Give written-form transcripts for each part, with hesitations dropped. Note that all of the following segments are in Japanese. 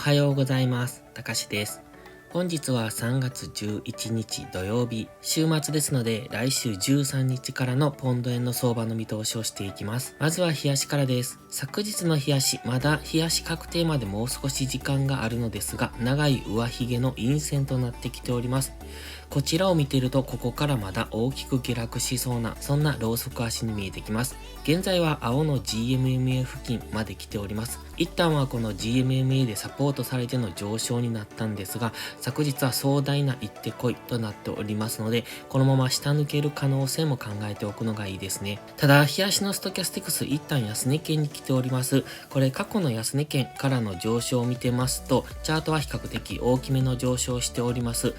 はようございます。たかしです。本日は3月11日土曜日、週末ですので来週13日からのポンド円の相場の見通しをしていきます。まずは冷やしからです。昨日の冷やし、まだ冷やし確定までもう少し時間があるのですが、長い上髭の陰線となってきております。こちらを見ていると、ここからまだ大きく下落しそうな、そんなローソク足に見えてきます。現在は青の GMMA 付近まで来ております。一旦はこの GMMA でサポートされての上昇になったんですが、昨日は壮大な一手こいとなっておりますので、このまま下抜ける可能性も考えておくのがいいですね。ただ、冷やしのストキャスティクス一旦安値圏に来ております。これ過去の安値圏からの上昇を見てますと、チャートは比較的大きめの上昇をしております。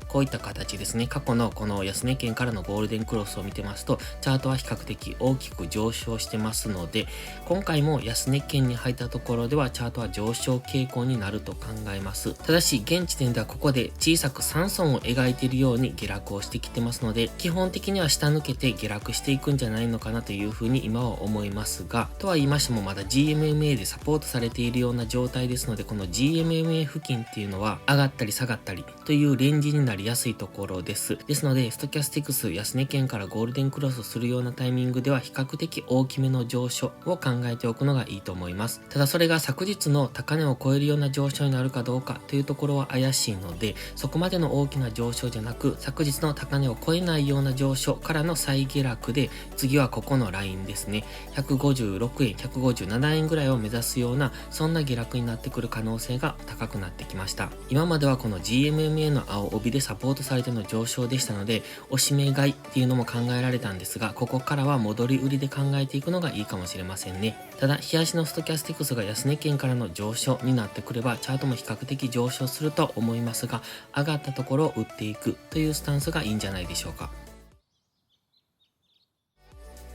こういった形ですね。過去のこの安値圏からのゴールデンクロスを見てますと、チャートは比較的大きく上昇してますので、今回も安値圏に入ったところではチャートは上昇傾向になると考えます。ただし、現時点ではここで小さく3損を描いているように下落をしてきてますので、基本的には下抜けて下落していくんじゃないのかなというふうに今は思いますが、とは言いましてもまだ GMMA でサポートされているような状態ですので、この GMMA 付近っていうのは上がったり下がったりというレンジになりやすいところです。ですので、ストキャスティクス安値圏からゴールデンクロスするようなタイミングでは比較的大きめの上昇を考えておくのがいいと思います。ただそれが昨日の高値を超えるような上昇になるかどうかというところは怪しいので、そこまでの大きな上昇じゃなく、昨日の高値を超えないような上昇からの再下落で、次はここのラインですね。156円、157円ぐらいを目指すような、そんな下落になってくる可能性が高くなってきました。今まではこの GMMA の青帯でサポートされての上昇でしたので、押し目買いっていうのも考えられたんですが、ここからは戻り売りで考えていくのがいいかもしれませんね。ただ、冷やしのストキャスティクスが安値圏からの上昇になってくれば、チャートも比較的上昇すると思いますが、上がったところを売っていくというスタンスがいいんじゃないでしょうか。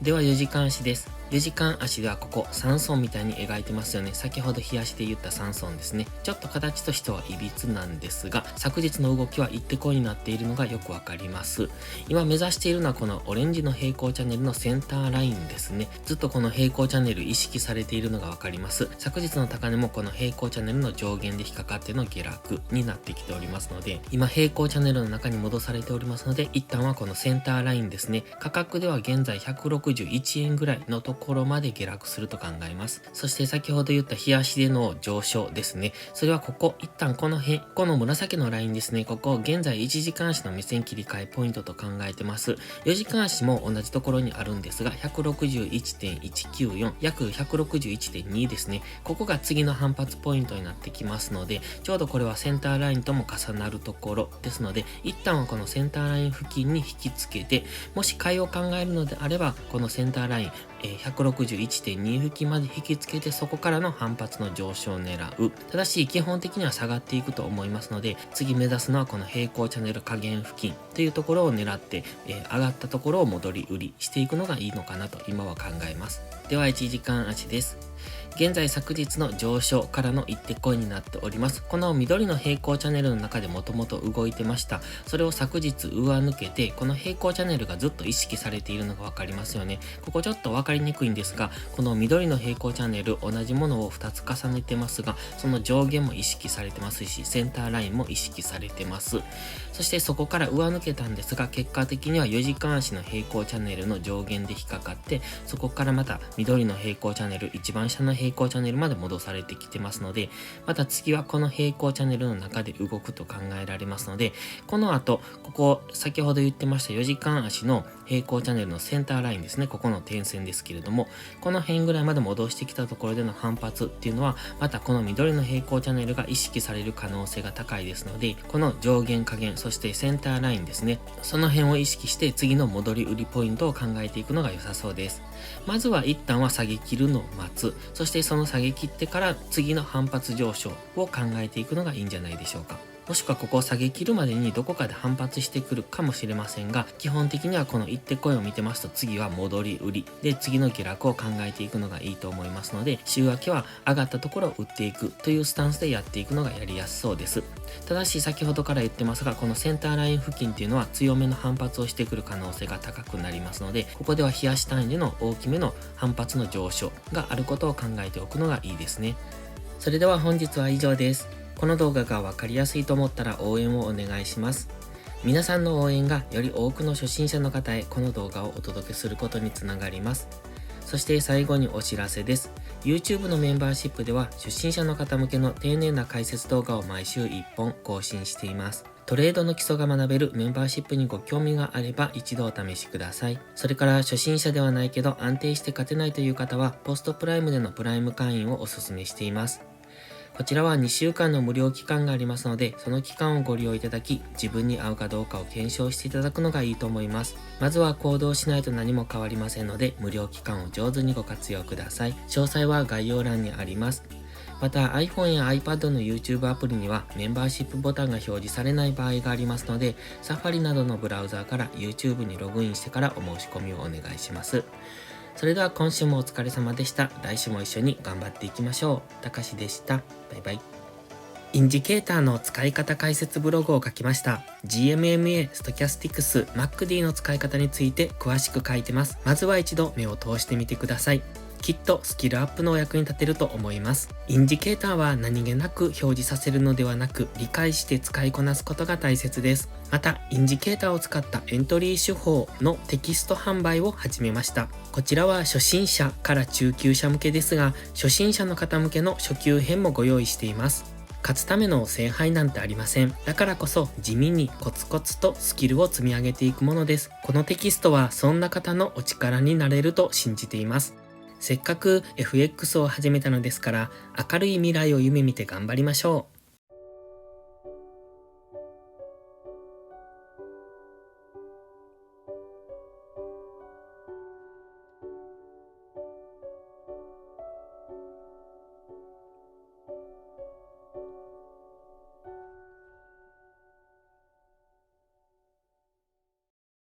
では4時間足です。4時間足ではここ3損みたいに描いてますよね。先ほど冷やしで言った3損ですね。ちょっと形としては歪なんですが、昨日の動きは一手こいになっているのがよくわかります。今目指しているのはこのオレンジの平行チャンネルのセンターラインですね。ずっとこの平行チャンネル意識されているのがわかります。昨日の高値もこの平行チャンネルの上限で引っかかっての下落になってきておりますので、今平行チャンネルの中に戻されておりますので、一旦はこのセンターラインですね。価格では現在161円ぐらいのところまで下落すると考えます。そして先ほど言った冷やしでの上昇ですね。それは一旦この辺、この紫のラインですね。ここ現在1時間足の目線切り替えポイントと考えてます。4時間足も同じところにあるんですが、161.194、約161.2ですね。ここが次の反発ポイントになってきますので、ちょうどこれはセンターラインとも重なるところですので、一旦はこのセンターライン付近に引き付けて、もし買いを考えるのであれば、このセンターライン、161.2 付近まで引き付けて、そこからの反発の上昇を狙う。ただし、基本的には下がっていくと思いますので、次目指すのはこの平行チャンネル下限付近というところを狙って、上がったところを戻り売りしていくのがいいのかなと今は考えます。では、1時間足です。現在昨日の上昇からの一手こいになっております。この緑の平行チャンネルの中でもともと動いてました。それを昨日上抜けて、この平行チャンネルがずっと意識されているのがわかりますよね。ここちょっとわかりにくいんですが、この緑の平行チャンネル同じものを2つ重ねてますが、その上限も意識されてますし、センターラインも意識されてます。そしてそこから上抜けたんですが、結果的には4時間足の平行チャンネルの上限で引っかかって、そこからまた緑の平行チャンネル、一番下の平行チャンネルまで戻されてきてますので、また次はこの平行チャンネルの中で動くと考えられますので、この後、ここ先ほど言ってました4時間足の平行チャンネルのセンターラインですね。ここの点線ですけれども、この辺ぐらいまで戻してきたところでの反発っていうのは、またこの緑の平行チャンネルが意識される可能性が高いですので、この上限下限、そしてセンターラインですね。その辺を意識して次の戻り売りポイントを考えていくのが良さそうです。まずは一旦は下げ切るのを待つ。そしてその下げ切ってから次の反発上昇を考えていくのがいいんじゃないでしょうか。もしくはここを下げ切るまでにどこかで反発してくるかもしれませんが、基本的にはこの一手こいを見てますと次は戻り売りで次の下落を考えていくのがいいと思いますので、週明けは上がったところを売っていくというスタンスでやっていくのがやりやすそうです。ただし先ほどから言ってますが、このセンターライン付近っていうのは強めの反発をしてくる可能性が高くなりますので、ここでは冷やし単位での大きめの反発の上昇があることを考えておくのがいいですね。それでは本日は以上です。この動画がわかりやすいと思ったら応援をお願いします。皆さんの応援がより多くの初心者の方へこの動画をお届けすることにつながります。そして最後にお知らせです。YouTube のメンバーシップでは初心者の方向けの丁寧な解説動画を毎週1本更新しています。トレードの基礎が学べるメンバーシップにご興味があれば一度お試しください。それから初心者ではないけど安定して勝てないという方はポストプライムでのプライム会員をお勧めしています。こちらは2週間の無料期間がありますので、その期間をご利用いただき、自分に合うかどうかを検証していただくのがいいと思います。まずは行動しないと何も変わりませんので、無料期間を上手にご活用ください。詳細は概要欄にあります。また iPhone や iPad の YouTube アプリにはメンバーシップボタンが表示されない場合がありますので、Safari などのブラウザーから YouTube にログインしてからお申し込みをお願いします。それでは今週もお疲れ様でした。来週も一緒に頑張っていきましょう。たかしでした。バイバイ。インジケーターの使い方解説ブログを書きました。GMMA、ストキャスティクス、MACD の使い方について詳しく書いてます。まずは一度目を通してみてください。きっとスキルアップのお役に立てると思います。インジケーターは何気なく表示させるのではなく、理解して使いこなすことが大切です。また、インジケーターを使ったエントリー手法のテキスト販売を始めました。こちらは初心者から中級者向けですが、初心者の方向けの初級編もご用意しています。勝つための聖杯なんてありません。だからこそ地味にコツコツとスキルを積み上げていくものです。このテキストはそんな方のお力になれると信じています。せっかく FX を始めたのですから、明るい未来を夢見て頑張りましょう。